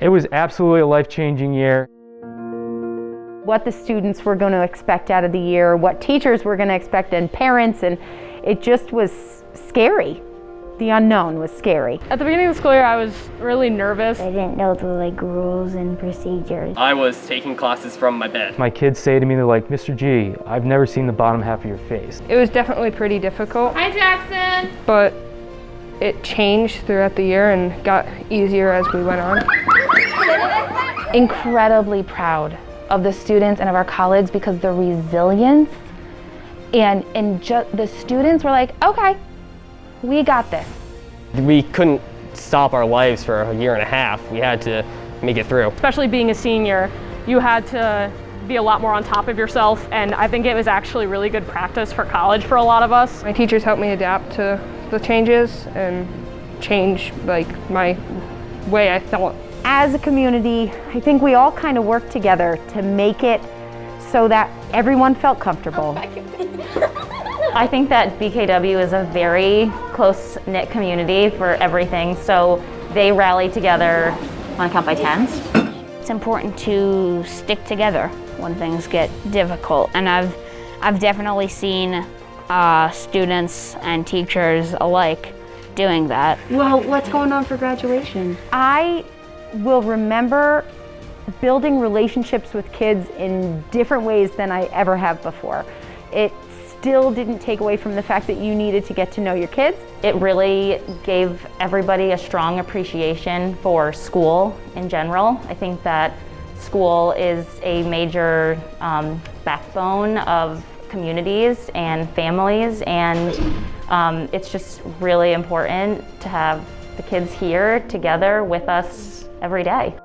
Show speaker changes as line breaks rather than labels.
It was absolutely a life-changing year.
What the students were going to expect out of the year, what teachers were going to expect, and parents, and it just was scary. The unknown was scary.
At the beginning of the school year, I was really nervous.
I didn't know the rules and procedures.
I was taking classes from my bed.
My kids say to me, they're like, Mr. G, I've never seen the bottom half of your face.
It was definitely pretty difficult.
Hi, Jackson.
But it changed throughout the year and got easier as we went on.
Incredibly proud of the students and of our colleagues because the resilience and just the students were like, okay, we got this.
We couldn't stop our lives for a year and a half. We had to make it through.
Especially being a senior, you had to be a lot more on top of yourself, and I think it was actually really good practice for college for a lot of us. My teachers helped me adapt to the changes and change my way I thought.
As a community, I think we all kind of worked together to make it so that everyone felt comfortable.
I think that BKW is a very close-knit community for everything, so they rally together. Want to count by tens?
It's important to stick together when things get difficult, and I've definitely seen students and teachers alike doing that.
Well, what's going on for graduation?
I will remember building relationships with kids in different ways than I ever have before. It still didn't take away from the fact that you needed to get to know your kids.
It really gave everybody a strong appreciation for school in general. I think that school is a major backbone of communities and families, and it's just really important to have the kids here together with us every day.